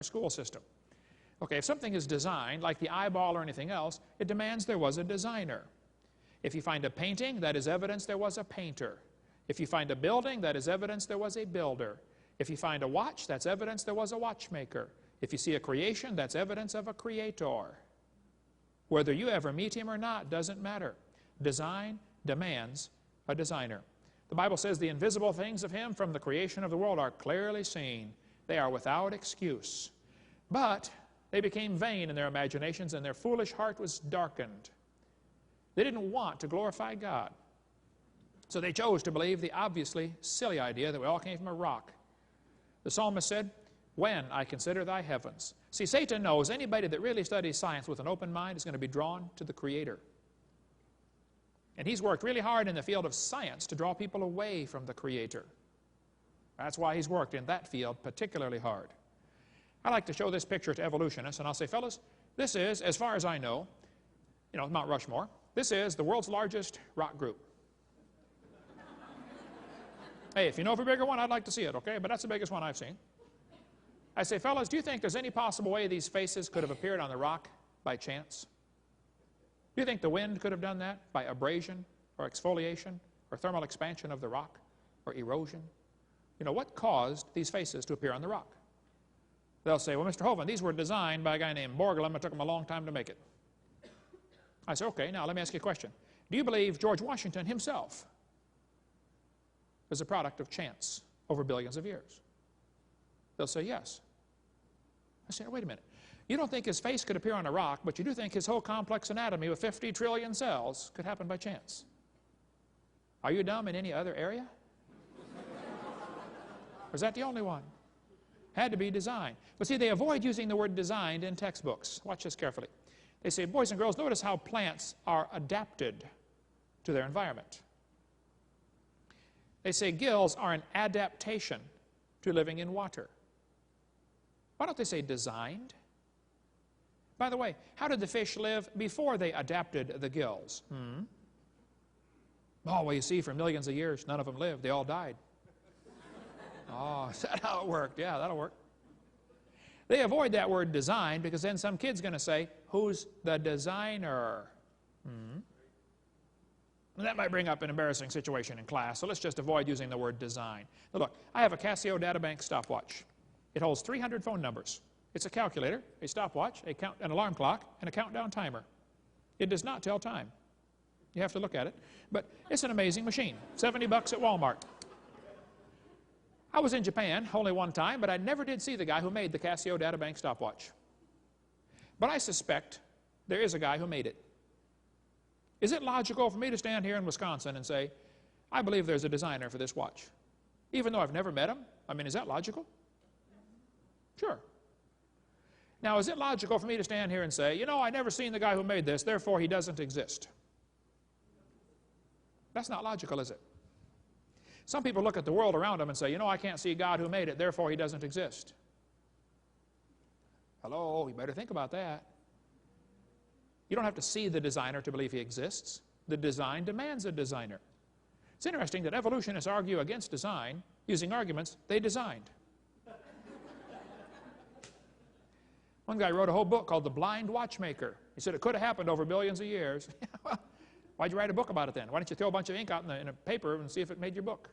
school system. Okay, if something is designed, like the eyeball or anything else, it demands there was a designer. If you find a painting, that is evidence there was a painter. If you find a building, that is evidence there was a builder. If you find a watch, that's evidence there was a watchmaker. If you see a creation, that's evidence of a creator. Whether you ever meet him or not doesn't matter. Design demands a designer. The Bible says the invisible things of him from the creation of the world are clearly seen. They are without excuse. But they became vain in their imaginations, and their foolish heart was darkened. They didn't want to glorify God. So they chose to believe the obviously silly idea that we all came from a rock. The psalmist said, "When I consider thy heavens." See, Satan knows anybody that really studies science with an open mind is going to be drawn to the Creator. And he's worked really hard in the field of science to draw people away from the Creator. That's why he's worked in that field particularly hard. I like to show this picture to evolutionists, and I'll say, fellas, this is, as far as I know, Mount Rushmore. This is the world's largest rock group. Hey, if you know of a bigger one, I'd like to see it, okay? But that's the biggest one I've seen. I say, fellas, do you think there's any possible way these faces could have appeared on the rock by chance? Do you think the wind could have done that by abrasion or exfoliation or thermal expansion of the rock or erosion? What caused these faces to appear on the rock? They'll say, well, Mr. Hovind, these were designed by a guy named Borglum. It took him a long time to make it. I say, okay, now let me ask you a question. Do you believe George Washington himself is a product of chance over billions of years? They'll say, yes. I say, wait a minute. You don't think his face could appear on a rock, but you do think his whole complex anatomy with 50 trillion cells could happen by chance. Are you dumb in any other area? Or is that the only one? Had to be designed. But see, they avoid using the word designed in textbooks. Watch this carefully. They say, boys and girls, notice how plants are adapted to their environment. They say gills are an adaptation to living in water. Why don't they say designed? By the way, how did the fish live before they adapted the gills? Oh, well, you see, for millions of years, none of them lived. They all died. Oh, is that how it worked? Yeah, that'll work. They avoid that word design because then some kid's going to say, who's the designer? And that might bring up an embarrassing situation in class, so let's just avoid using the word design. Now look, I have a Casio Databank stopwatch. It holds 300 phone numbers. It's a calculator, a stopwatch, an alarm clock, and a countdown timer. It does not tell time. You have to look at it. But it's an amazing machine. $70 at Walmart. I was in Japan only one time, but I never did see the guy who made the Casio Databank stopwatch. But I suspect there is a guy who made it. Is it logical for me to stand here in Wisconsin and say, I believe there's a designer for this watch? Even though I've never met him? I mean, is that logical? Sure. Now, is it logical for me to stand here and say, I never seen the guy who made this, therefore he doesn't exist? That's not logical, is it? Some people look at the world around them and say, I can't see God who made it, therefore he doesn't exist. Hello, you better think about that. You don't have to see the designer to believe he exists. The design demands a designer. It's interesting that evolutionists argue against design using arguments they designed. One guy wrote a whole book called The Blind Watchmaker. He said it could have happened over billions of years. Why'd you write a book about it then? Why don't you throw a bunch of ink out in a paper and see if it made your book?